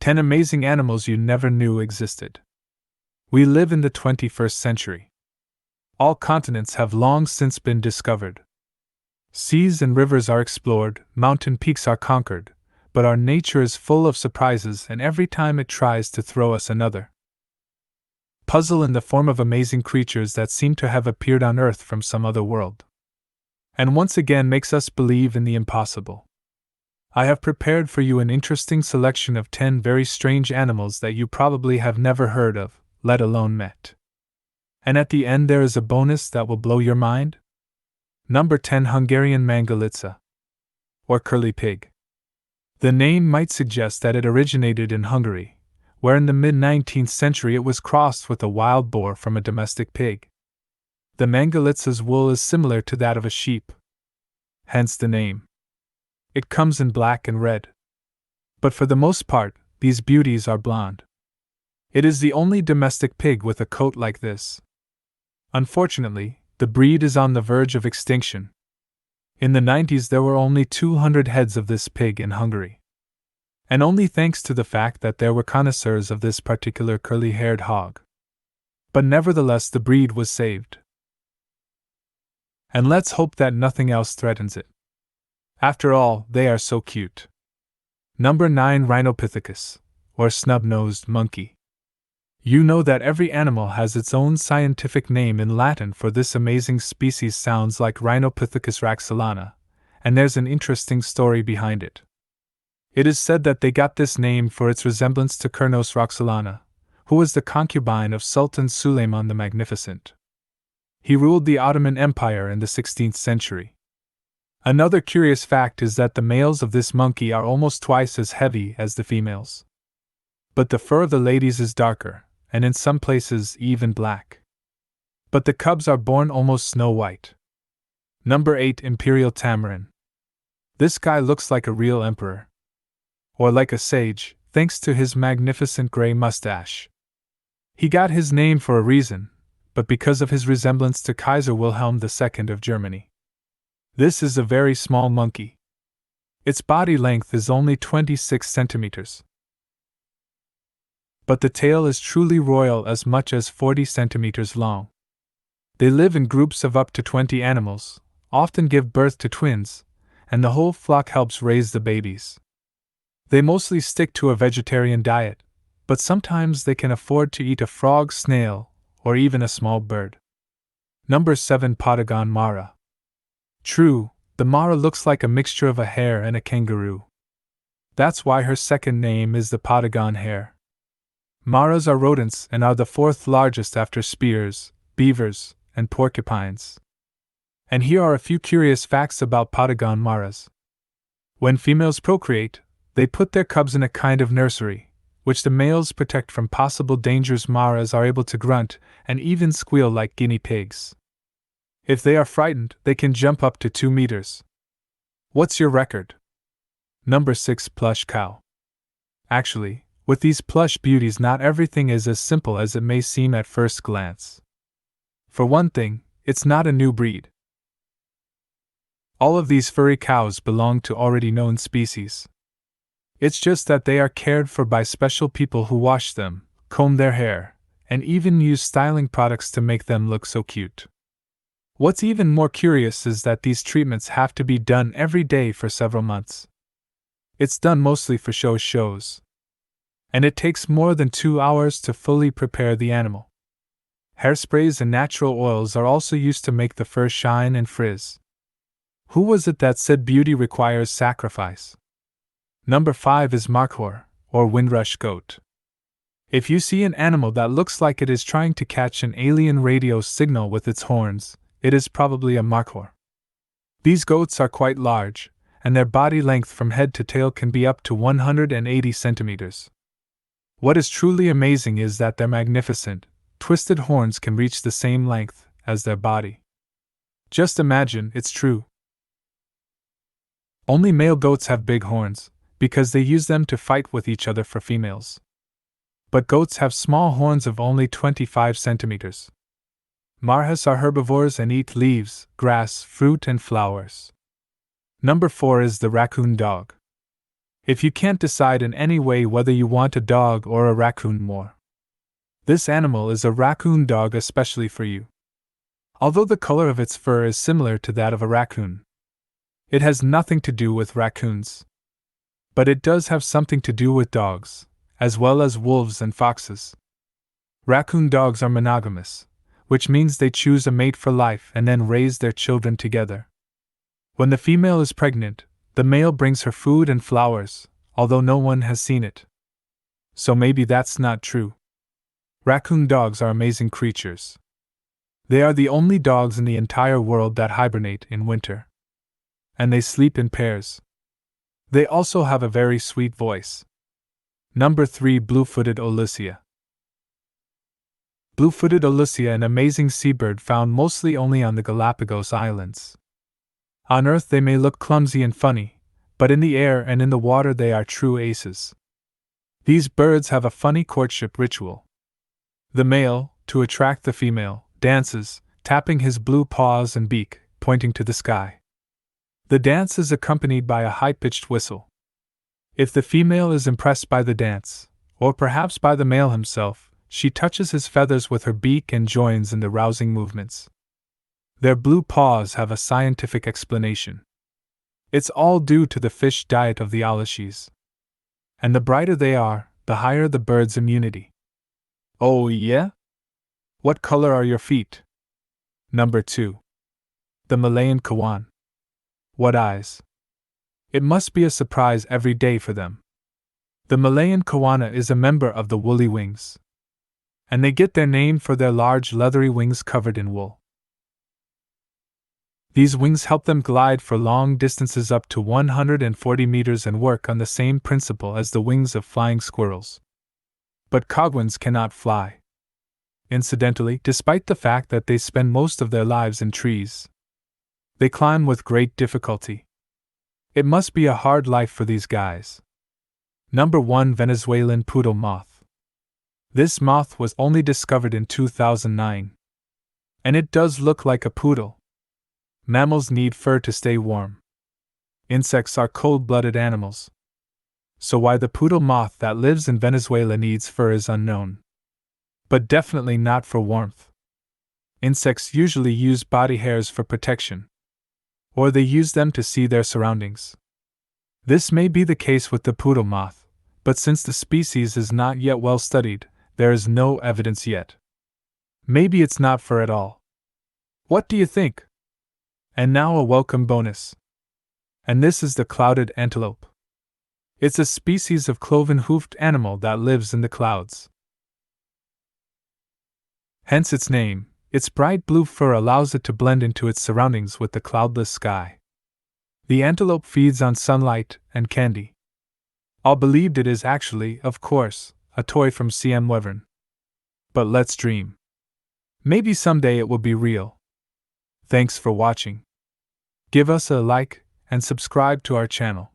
10 amazing animals you never knew existed. We live in the 21st century. All continents have long since been discovered. Seas and rivers are explored, mountain peaks are conquered, but our nature is full of surprises, and every time it tries to throw us another puzzle in the form of amazing creatures that seem to have appeared on Earth from some other world, and once again makes us believe in the impossible. I have prepared for you an interesting selection of 10 very strange animals that you probably have never heard of, let alone met. And at the end there is a bonus that will blow your mind. Number 10, Hungarian Mangalitza, or curly pig. The name might suggest that it originated in Hungary, where in the mid-19th century it was crossed with a wild boar from a domestic pig. The Mangalitza's wool is similar to that of a sheep, hence the name. It comes in black and red. But for the most part, these beauties are blonde. It is the only domestic pig with a coat like this. Unfortunately, the breed is on the verge of extinction. In the 90s there were only 200 heads of this pig in Hungary. And only thanks to the fact that there were connoisseurs of this particular curly-haired hog. But nevertheless the breed was saved. And let's hope that nothing else threatens it. After all, they are so cute. Number 9, Rhinopithecus, or snub-nosed monkey. You know that every animal has its own scientific name in Latin for this amazing species sounds like Rhinopithecus raxillana, and there's an interesting story behind it. It is said that they got this name for its resemblance to Kurnos Roxolana, who was the concubine of Sultan Suleiman the Magnificent. He ruled the Ottoman Empire in the 16th century. Another curious fact is that the males of this monkey are almost twice as heavy as the females. But the fur of the ladies is darker, and in some places even black. But the cubs are born almost snow white. Number 8, Imperial Tamarin. This guy looks like a real emperor. Or like a sage, thanks to his magnificent gray mustache. He got his name for a reason, but because of his resemblance to Kaiser Wilhelm II of Germany. This is a very small monkey. Its body length is only 26 centimeters. But the tail is truly royal, as much as 40 centimeters long. They live in groups of up to 20 animals, often give birth to twins, and the whole flock helps raise the babies. They mostly stick to a vegetarian diet, but sometimes they can afford to eat a frog, snail, or even a small bird. Number 7, Potagon Mara. True, the Mara looks like a mixture of a hare and a kangaroo. That's why her second name is the Potagon hare. Maras are rodents and are the 4th largest after spears, beavers, and porcupines. And here are a few curious facts about Potagon maras. When females procreate, they put their cubs in a kind of nursery, which the males protect from possible dangers. Maras are able to grunt and even squeal like guinea pigs. If they are frightened, they can jump up to 2 meters. What's your record? Number 6, Plush Cow. Actually, with these plush beauties not everything is as simple as it may seem at first glance. For one thing, it's not a new breed. All of these furry cows belong to already known species. It's just that they are cared for by special people who wash them, comb their hair, and even use styling products to make them look so cute. What's even more curious is that these treatments have to be done every day for several months. It's done mostly for shows. And it takes more than 2 hours to fully prepare the animal. Hairsprays and natural oils are also used to make the fur shine and frizz. Who was it that said beauty requires sacrifice? Number 5 is Markhor, or Windrush goat. If you see an animal that looks like it is trying to catch an alien radio signal with its horns, it is probably a Markhor. These goats are quite large, and their body length from head to tail can be up to 180 centimeters. What is truly amazing is that their magnificent, twisted horns can reach the same length as their body. Just imagine, it's true. Only male goats have big horns, because they use them to fight with each other for females. But goats have small horns of only 25 centimeters. Marhas are herbivores and eat leaves, grass, fruit, and flowers. Number 4 is the raccoon dog. If you can't decide in any way whether you want a dog or a raccoon more, this animal is a raccoon dog especially for you. Although the color of its fur is similar to that of a raccoon, it has nothing to do with raccoons. But it does have something to do with dogs, as well as wolves and foxes. Raccoon dogs are monogamous, which means they choose a mate for life and then raise their children together. When the female is pregnant, the male brings her food and flowers, although no one has seen it. So maybe that's not true. Raccoon dogs are amazing creatures. They are the only dogs in the entire world that hibernate in winter. And they sleep in pairs. They also have a very sweet voice. Number 3. Blue-footed OLUCEA. Blue-footed OLUCEA, an amazing seabird found mostly only on the Galapagos Islands. On Earth they may look clumsy and funny, but in the air and in the water they are true aces. These birds have a funny courtship ritual. The male, to attract the female, dances, tapping his blue paws and beak, pointing to the sky. The dance is accompanied by a high-pitched whistle. If the female is impressed by the dance, or perhaps by the male himself, she touches his feathers with her beak and joins in the rousing movements. Their blue paws have a scientific explanation. It's all due to the fish diet of the OLUCEAs. And the brighter they are, the higher the bird's immunity. Oh yeah? What color are your feet? Number 2. The Malayan CAHUAN. What eyes? It must be a surprise every day for them. The Malayan CAHUAN is a member of the woolly wings, and they get their name for their large leathery wings covered in wool. These wings help them glide for long distances up to 140 meters and work on the same principle as the wings of flying squirrels. But CAHUANs cannot fly. Incidentally, despite the fact that they spend most of their lives in trees, they climb with great difficulty. It must be a hard life for these guys. Number 1. Venezuelan poodle moth. This moth was only discovered in 2009. And it does look like a poodle. Mammals need fur to stay warm. Insects are cold-blooded animals. So why the poodle moth that lives in Venezuela needs fur is unknown. But definitely not for warmth. Insects usually use body hairs for protection, or they use them to see their surroundings. This may be the case with the poodle moth, but since the species is not yet well studied, there is no evidence yet. Maybe it's not fur at all. What do you think? And now a welcome bonus. And this is the clouded antelope. It's a species of cloven-hoofed animal that lives in the clouds. Hence its name. Its bright blue fur allows it to blend into its surroundings with the cloudless sky. The antelope feeds on sunlight and candy. All believed it is actually, of course, a toy from CM Wyvern. But let's dream. Maybe someday it will be real. Thanks for watching. Give us a like and subscribe to our channel.